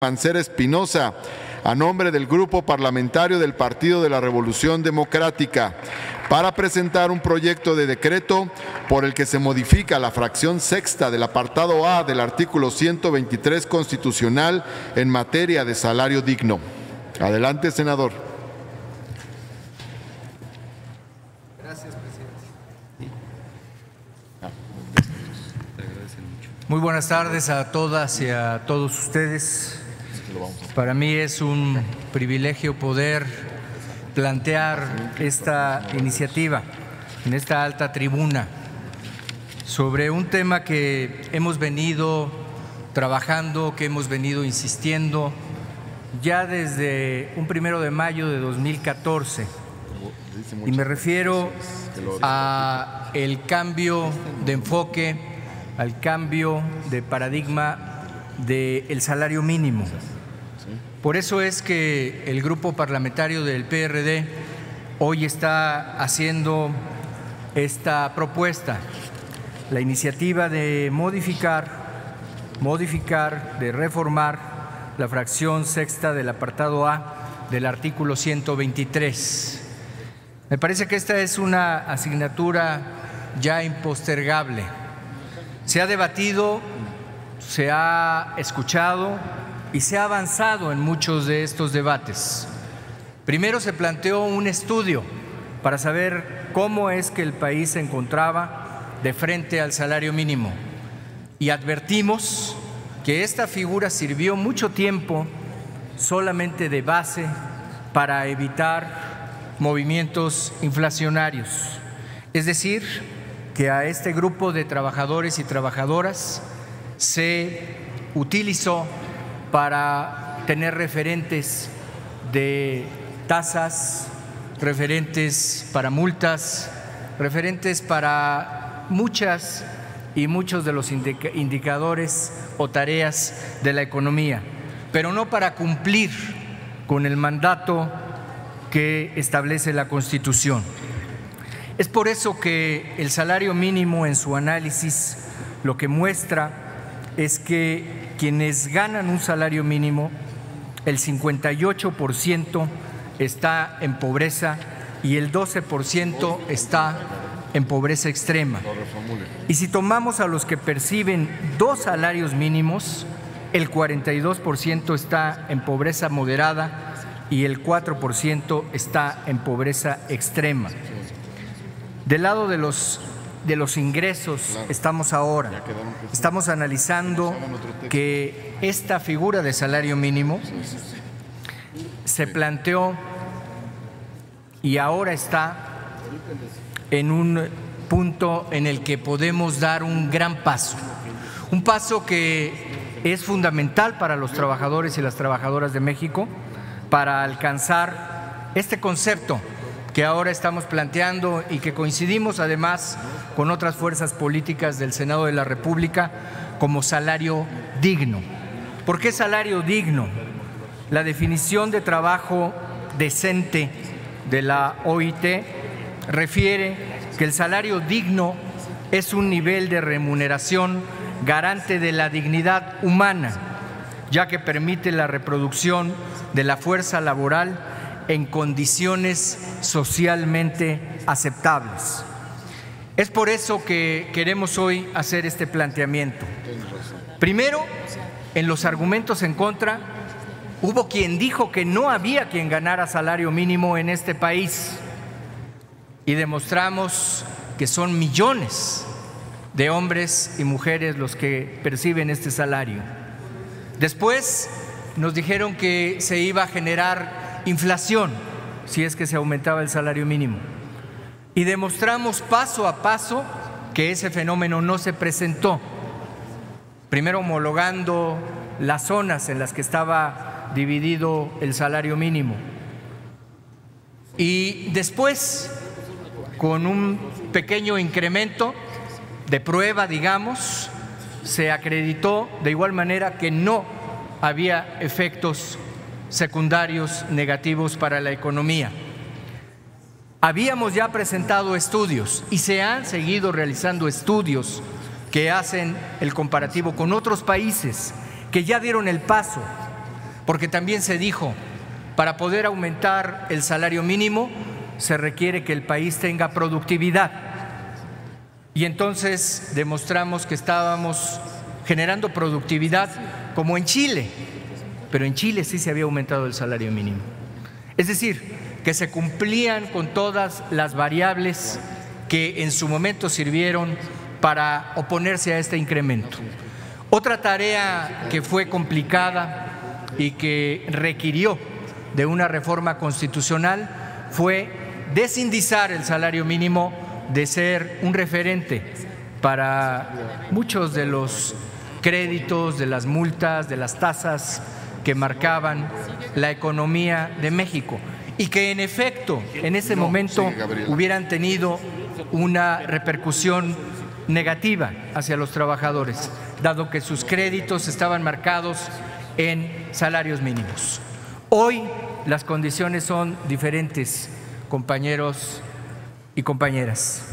Mancera Espinosa, a nombre del Grupo Parlamentario del Partido de la Revolución Democrática, para presentar un proyecto de decreto por el que se modifica la fracción sexta del apartado A del artículo 123 constitucional en materia de salario digno. Adelante, senador. Gracias, presidente. Muy buenas tardes a todas y a todos ustedes. Para mí es un privilegio poder plantear esta iniciativa en esta alta tribuna sobre un tema que hemos venido trabajando, que hemos venido insistiendo ya desde un 1 de mayo de 2014. Y me refiero a el cambio de enfoque, al cambio de paradigma del salario mínimo. Por eso es que el grupo parlamentario del PRD hoy está haciendo esta propuesta, la iniciativa de modificar, de reformar la fracción sexta del apartado A del artículo 123. Me parece que esta es una asignatura ya impostergable. Se ha debatido, se ha escuchado y se ha avanzado en muchos de estos debates. Primero se planteó un estudio para saber cómo es que el país se encontraba de frente al salario mínimo y advertimos que esta figura sirvió mucho tiempo solamente de base para evitar movimientos inflacionarios. Es decir, que a este grupo de trabajadores y trabajadoras se utilizó para tener referentes de tasas, referentes para multas, referentes para muchas y muchos de los indicadores o tareas de la economía, pero no para cumplir con el mandato que establece la Constitución. Es por eso que el salario mínimo en su análisis lo que muestra es que quienes ganan un salario mínimo, el 58% está en pobreza y el 12% está en pobreza extrema. Y si tomamos a los que perciben 2 salarios mínimos, el 42% está en pobreza moderada y el 4% está en pobreza extrema. Del lado de los ingresos estamos analizando que esta figura de salario mínimo se planteó y ahora está en un punto en el que podemos dar un gran paso, un paso que es fundamental para los trabajadores y las trabajadoras de México para alcanzar este concepto que ahora estamos planteando y que coincidimos además con otras fuerzas políticas del Senado de la República como salario digno. ¿Por qué salario digno? La definición de trabajo decente de la OIT refiere que el salario digno es un nivel de remuneración garante de la dignidad humana, ya que permite la reproducción de la fuerza laboral en condiciones socialmente aceptables. Es por eso que queremos hoy hacer este planteamiento. Primero, en los argumentos en contra, hubo quien dijo que no había quien ganara salario mínimo en este país y demostramos que son millones de hombres y mujeres los que perciben este salario. Después nos dijeron que se iba a generar inflación si es que se aumentaba el salario mínimo y demostramos paso a paso que ese fenómeno no se presentó, primero homologando las zonas en las que estaba dividido el salario mínimo y después con un pequeño incremento de prueba, digamos, se acreditó de igual manera que no había efectos secundarios negativos para la economía. Habíamos ya presentado estudios y se han seguido realizando estudios que hacen el comparativo con otros países que ya dieron el paso porque también se dijo, para poder aumentar el salario mínimo se requiere que el país tenga productividad. Y entonces demostramos que estábamos generando productividad como en Chile, pero en Chile sí se había aumentado el salario mínimo. Es decir, que se cumplían con todas las variables que en su momento sirvieron para oponerse a este incremento. Otra tarea que fue complicada y que requirió de una reforma constitucional fue desindizar el salario mínimo de ser un referente para muchos de los créditos, de las multas, de las tasas que marcaban la economía de México y que en efecto en ese momento hubieran tenido una repercusión negativa hacia los trabajadores, dado que sus créditos estaban marcados en salarios mínimos. Hoy las condiciones son diferentes, compañeros y compañeras.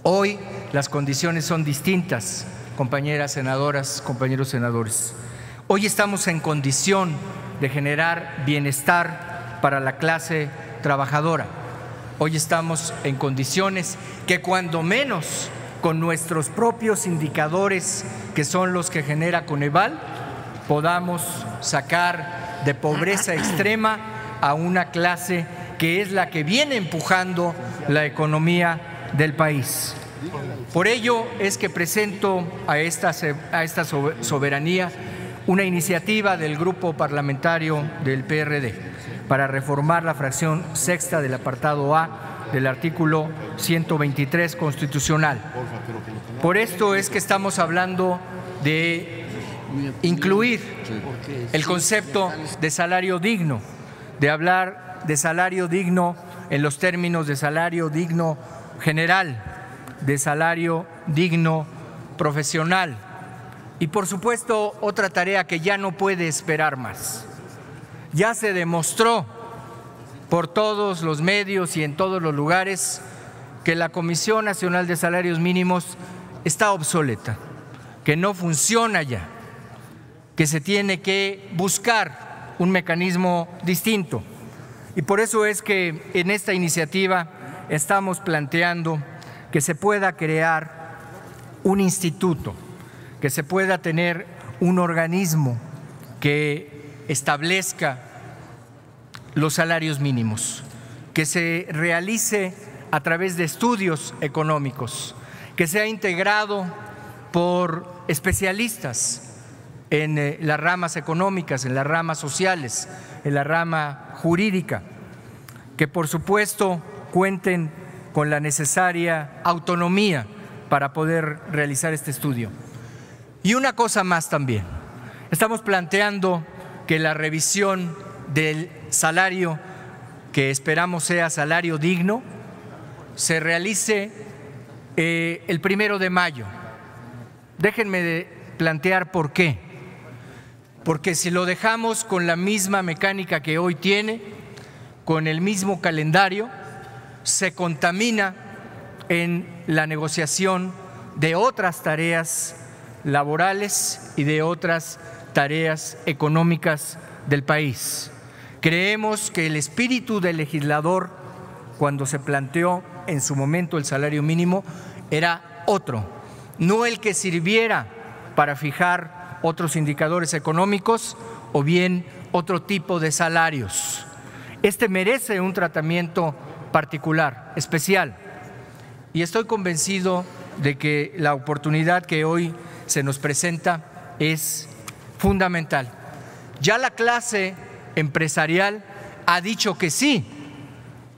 Hoy las condiciones son distintas, compañeras senadoras, compañeros senadores. Hoy estamos en condición de generar bienestar para la clase trabajadora. Hoy estamos en condiciones que cuando menos con nuestros propios indicadores, que son los que genera Coneval, podamos sacar de pobreza extrema a una clase que es la que viene empujando la economía del país. Por ello es que presento a esta soberanía una iniciativa del Grupo Parlamentario del PRD para reformar la fracción sexta del apartado A del artículo 123 constitucional. Por esto es que estamos hablando de incluir el concepto de salario digno, de hablar de salario digno en los términos de salario digno general, de salario digno profesional. Y por supuesto, otra tarea que ya no puede esperar más. Ya se demostró por todos los medios y en todos los lugares que la Comisión Nacional de Salarios Mínimos está obsoleta, que no funciona ya, que se tiene que buscar un mecanismo distinto. Y por eso es que en esta iniciativa estamos planteando que se pueda crear un instituto, que se pueda tener un organismo que establezca los salarios mínimos, que se realice a través de estudios económicos, que sea integrado por especialistas en las ramas económicas, en las ramas sociales, en la rama jurídica, que por supuesto cuenten con la necesaria autonomía para poder realizar este estudio. Y una cosa más también, estamos planteando que la revisión del salario, que esperamos sea salario digno, se realice el 1 de mayo. Déjenme plantear por qué. Porque si lo dejamos con la misma mecánica que hoy tiene, con el mismo calendario, se contamina en la negociación de otras tareas laborales y de otras tareas económicas del país. Creemos que el espíritu del legislador, cuando se planteó en su momento el salario mínimo, era otro, no el que sirviera para fijar otros indicadores económicos o bien otro tipo de salarios. Este merece un tratamiento particular, especial, y estoy convencido de que la oportunidad que hoy se nos presenta es fundamental. Ya la clase empresarial ha dicho que sí,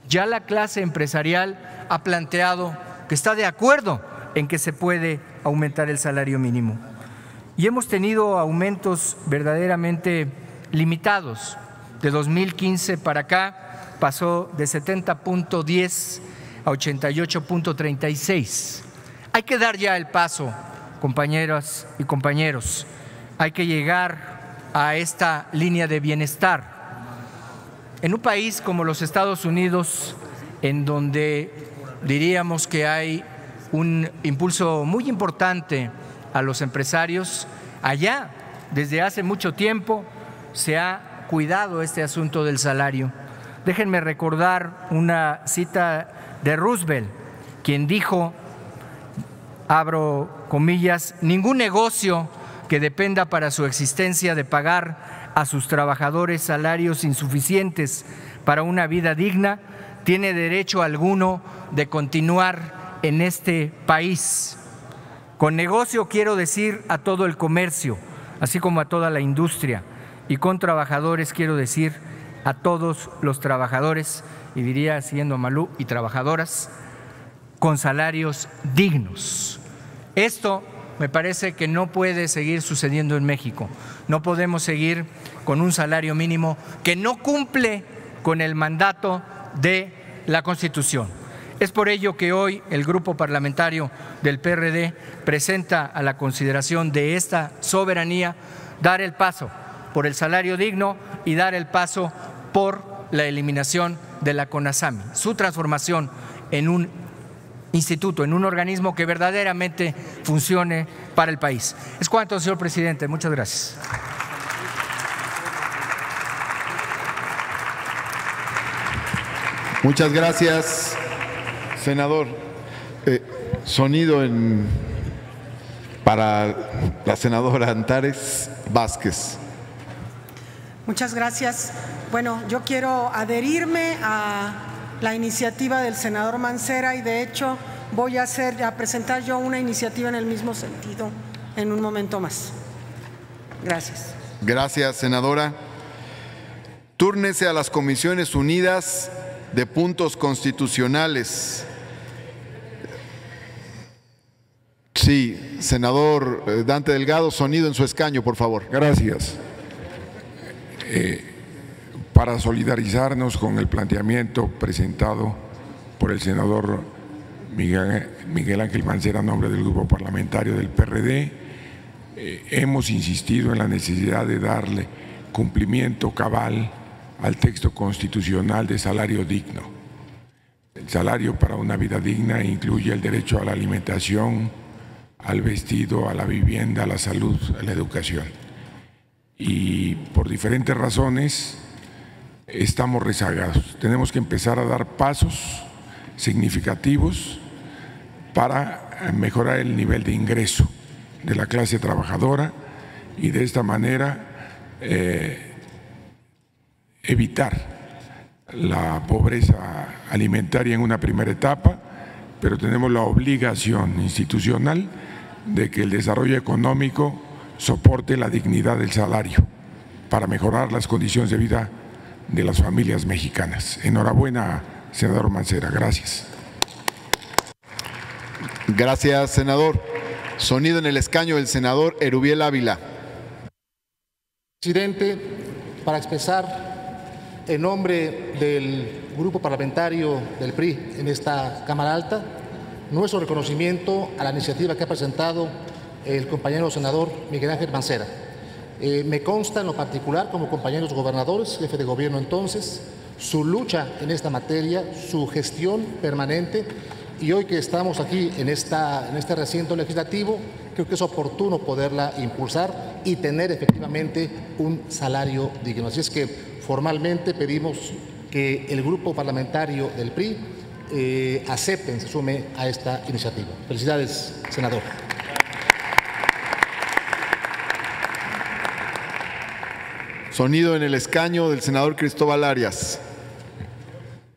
ya la clase empresarial ha planteado que está de acuerdo en que se puede aumentar el salario mínimo. Y hemos tenido aumentos verdaderamente limitados. De 2015 para acá pasó de 70.10 a 88.36. Hay que dar ya el paso, compañeras y compañeros. Hay que llegar a esta línea de bienestar. En un país como los Estados Unidos, en donde diríamos que hay un impulso muy importante a los empresarios, allá desde hace mucho tiempo se ha cuidado este asunto del salario. Déjenme recordar una cita de Roosevelt, quien dijo, abro comillas, ningún negocio que dependa para su existencia de pagar a sus trabajadores salarios insuficientes para una vida digna tiene derecho alguno de continuar en este país. Con negocio quiero decir a todo el comercio, así como a toda la industria, y con trabajadores quiero decir a todos los trabajadores, y diría, siguiendo a Malú, y trabajadoras, con salarios dignos. Esto me parece que no puede seguir sucediendo en México. No podemos seguir con un salario mínimo que no cumple con el mandato de la Constitución. Es por ello que hoy el Grupo Parlamentario del PRD presenta a la consideración de esta soberanía dar el paso por el salario digno y dar el paso por la eliminación de la CONASAMI, su transformación en un instituto, en un organismo que verdaderamente funcione para el país. Es cuanto, señor presidente. Muchas gracias. Muchas gracias, senador. Sonido para la senadora Antares Vázquez. Muchas gracias. Bueno, yo quiero adherirme a la iniciativa del senador Mancera y de hecho voy a presentar yo una iniciativa en el mismo sentido en un momento más. Gracias. Gracias, senadora. Túrnese a las Comisiones Unidas de Puntos Constitucionales. Sí, senador Dante Delgado, sonido en su escaño, por favor. Gracias. Para solidarizarnos con el planteamiento presentado por el senador Miguel Ángel Mancera a nombre del Grupo Parlamentario del PRD, hemos insistido en la necesidad de darle cumplimiento cabal al texto constitucional de salario digno. El salario para una vida digna incluye el derecho a la alimentación, al vestido, a la vivienda, a la salud, a la educación. Y por diferentes razones estamos rezagados. Tenemos que empezar a dar pasos significativos para mejorar el nivel de ingreso de la clase trabajadora y de esta manera evitar la pobreza alimentaria en una primera etapa, pero tenemos la obligación institucional de que el desarrollo económico soporte la dignidad del salario para mejorar las condiciones de vida de las familias mexicanas. Enhorabuena, senador Mancera. Gracias. Gracias, senador. Sonido en el escaño del senador Erubiel Ávila. Presidente, para expresar en nombre del Grupo Parlamentario del PRI en esta Cámara Alta nuestro reconocimiento a la iniciativa que ha presentado el compañero senador Miguel Ángel Mancera. Me consta en lo particular como compañeros gobernadores, jefe de gobierno entonces, su lucha en esta materia, su gestión permanente, y hoy que estamos aquí en este recinto legislativo, creo que es oportuno poderla impulsar y tener efectivamente un salario digno. Así es que formalmente pedimos que el Grupo Parlamentario del PRI se sume a esta iniciativa. Felicidades, senador. Sonido en el escaño del senador Cristóbal Arias.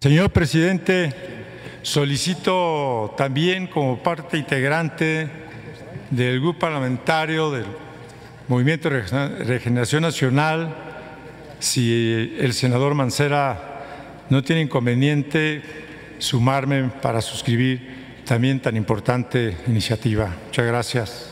Señor presidente, solicito también como parte integrante del Grupo Parlamentario del Movimiento de Regeneración Nacional, si el senador Mancera no tiene inconveniente, sumarme para suscribir también tan importante iniciativa. Muchas gracias.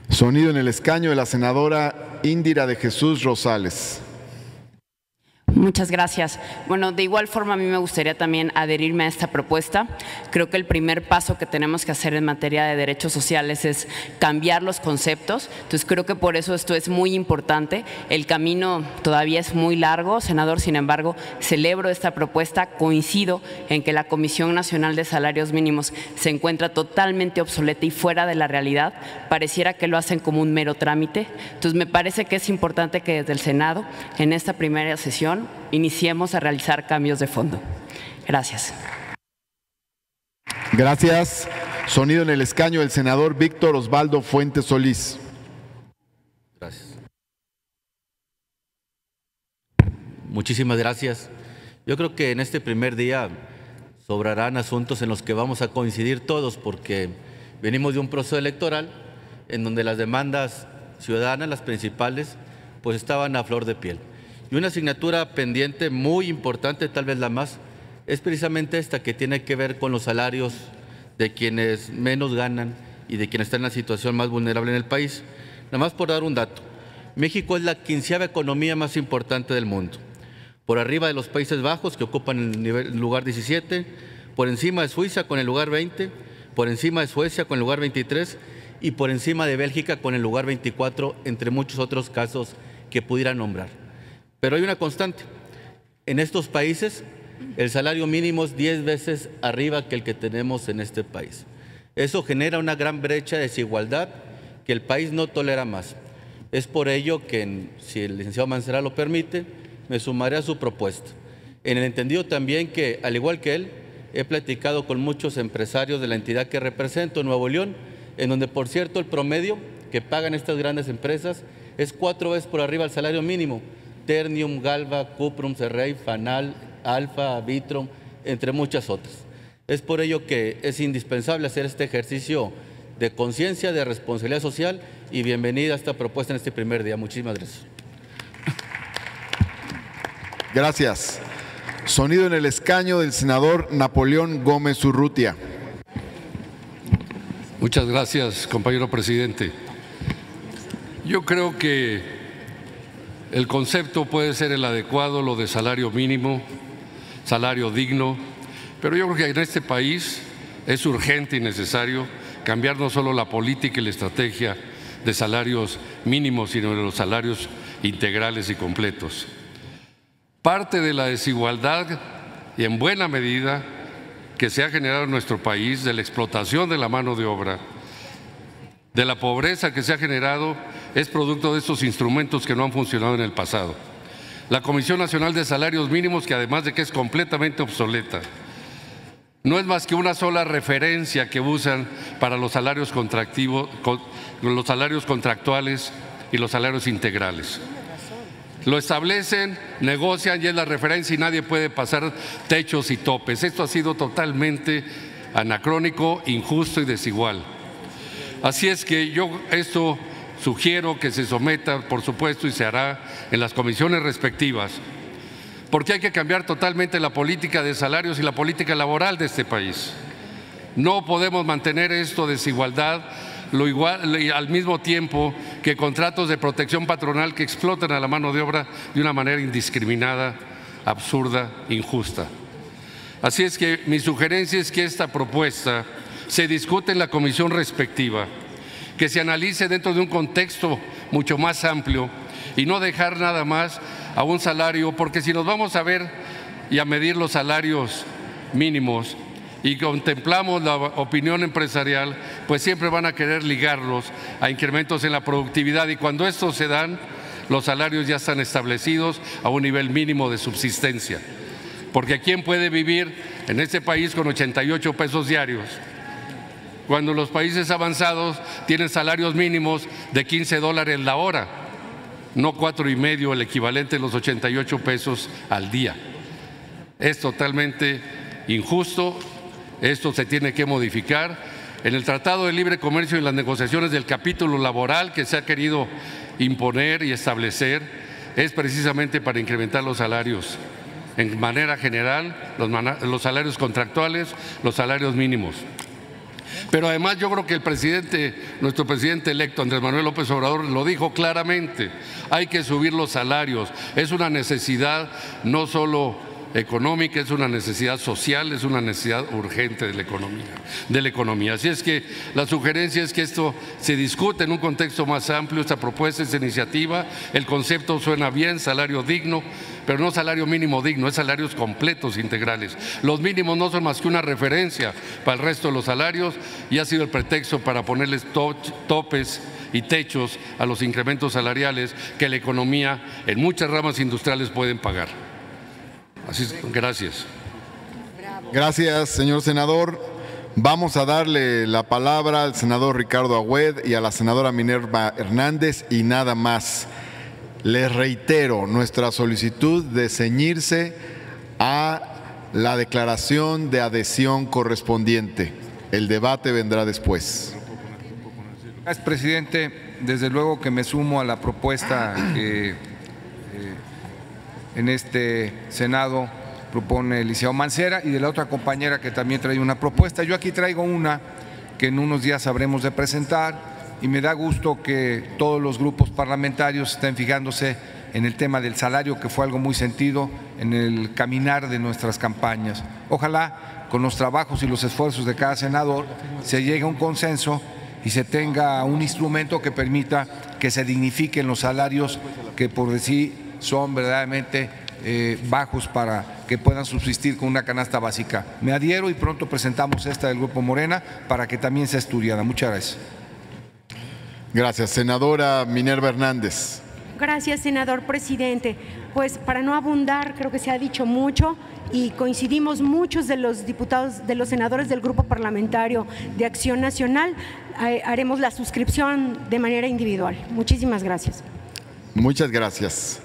Sonido en el escaño de la senadora Indira de Jesús Rosales. Muchas gracias. Bueno, de igual forma a mí me gustaría también adherirme a esta propuesta. Creo que el primer paso que tenemos que hacer en materia de derechos sociales es cambiar los conceptos. Entonces creo que por eso esto es muy importante. El camino todavía es muy largo, senador, sin embargo, celebro esta propuesta. Coincido en que la Comisión Nacional de Salarios Mínimos se encuentra totalmente obsoleta y fuera de la realidad. Pareciera que lo hacen como un mero trámite. Entonces me parece que es importante que desde el Senado, en esta primera sesión, iniciemos a realizar cambios de fondo. Gracias. Gracias. Sonido en el escaño del senador Víctor Osvaldo Fuentes Solís. Gracias. Muchísimas gracias. Yo creo que en este primer día sobrarán asuntos en los que vamos a coincidir todos, porque venimos de un proceso electoral en donde las demandas ciudadanas, las principales, pues estaban a flor de piel. Y una asignatura pendiente muy importante, tal vez la más, es precisamente esta, que tiene que ver con los salarios de quienes menos ganan y de quienes están en la situación más vulnerable en el país. Nada más por dar un dato, México es la 15ª economía más importante del mundo, por arriba de los Países Bajos, que ocupan el lugar 17, por encima de Suiza con el lugar 20, por encima de Suecia con el lugar 23 y por encima de Bélgica con el lugar 24, entre muchos otros casos que pudiera nombrar. Pero hay una constante. En estos países el salario mínimo es 10 veces arriba que el que tenemos en este país. Eso genera una gran brecha de desigualdad que el país no tolera más. Es por ello que, si el licenciado Mancera lo permite, me sumaré a su propuesta. En el entendido también que, al igual que él, he platicado con muchos empresarios de la entidad que represento, Nuevo León, en donde, por cierto, el promedio que pagan estas grandes empresas es 4 veces por arriba del salario mínimo. Ternium, Galva, Cuprum, Cerrey, Fanal, Alfa, Vitron, entre muchas otras. Es por ello que es indispensable hacer este ejercicio de conciencia, de responsabilidad social, y bienvenida a esta propuesta en este primer día. Muchísimas gracias. Gracias. Sonido en el escaño del senador Napoleón Gómez Urrutia. Muchas gracias, compañero presidente. Yo creo que el concepto puede ser el adecuado, lo de salario mínimo, salario digno, pero yo creo que en este país es urgente y necesario cambiar no solo la política y la estrategia de salarios mínimos, sino de los salarios integrales y completos. Parte de la desigualdad, y en buena medida, que se ha generado en nuestro país, de la explotación de la mano de obra, de la pobreza que se ha generado, es producto de estos instrumentos que no han funcionado en el pasado. La Comisión Nacional de Salarios Mínimos, que además de que es completamente obsoleta, no es más que una sola referencia que usan para los salarios contractuales y los salarios integrales. Lo establecen, negocian y es la referencia y nadie puede pasar techos y topes. Esto ha sido totalmente anacrónico, injusto y desigual. Así es que yo esto sugiero que se someta, por supuesto, y se hará en las comisiones respectivas, porque hay que cambiar totalmente la política de salarios y la política laboral de este país. No podemos mantener esto de desigualdad al mismo tiempo que contratos de protección patronal que explotan a la mano de obra de una manera indiscriminada, absurda, injusta. Así es que mi sugerencia es que esta propuesta se discute en la comisión respectiva, que se analice dentro de un contexto mucho más amplio y no dejar nada más a un salario, porque si nos vamos a ver y a medir los salarios mínimos y contemplamos la opinión empresarial, pues siempre van a querer ligarlos a incrementos en la productividad, y cuando estos se dan, los salarios ya están establecidos a un nivel mínimo de subsistencia. Porque ¿quién puede vivir en este país con 88 pesos diarios? Cuando los países avanzados tienen salarios mínimos de $15 la hora, no 4,5, el equivalente de los 88 pesos al día. Es totalmente injusto, esto se tiene que modificar. En el Tratado de Libre Comercio y las negociaciones del capítulo laboral que se ha querido imponer y establecer es precisamente para incrementar los salarios en manera general, los salarios contractuales, los salarios mínimos. Pero además yo creo que nuestro presidente electo, Andrés Manuel López Obrador, lo dijo claramente, hay que subir los salarios, es una necesidad no solo económica, es una necesidad social, es una necesidad urgente de la economía. Así es que la sugerencia es que esto se discute en un contexto más amplio, esta propuesta, esta iniciativa. El concepto suena bien, salario digno, pero no salario mínimo digno, es salarios completos, integrales. Los mínimos no son más que una referencia para el resto de los salarios y ha sido el pretexto para ponerles topes y techos a los incrementos salariales que la economía en muchas ramas industriales pueden pagar. Así es, gracias. Gracias, señor senador. Vamos a darle la palabra al senador Ricardo Agüed y a la senadora Minerva Hernández y nada más. Les reitero nuestra solicitud de ceñirse a la declaración de adhesión correspondiente. El debate vendrá después. Gracias, presidente. Desde luego que me sumo a la propuesta que en este Senado propone el licenciado Mancera y de la otra compañera que también trae una propuesta. Yo aquí traigo una que en unos días habremos de presentar y me da gusto que todos los grupos parlamentarios estén fijándose en el tema del salario, que fue algo muy sentido en el caminar de nuestras campañas. Ojalá con los trabajos y los esfuerzos de cada senador se llegue a un consenso y se tenga un instrumento que permita que se dignifiquen los salarios que por decir son verdaderamente bajos para que puedan subsistir con una canasta básica. Me adhiero y pronto presentamos esta del Grupo Morena para que también sea estudiada. Muchas gracias. Gracias. Senadora Minerva Hernández. Gracias, senador presidente. Pues para no abundar, creo que se ha dicho mucho y coincidimos muchos de los diputados, de los senadores del Grupo Parlamentario de Acción Nacional. Haremos la suscripción de manera individual. Muchísimas gracias. Muchas gracias.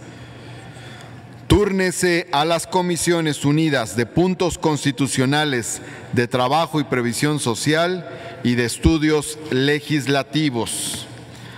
Túrnese a las Comisiones Unidas de Puntos Constitucionales, de Trabajo y Previsión Social y de Estudios Legislativos.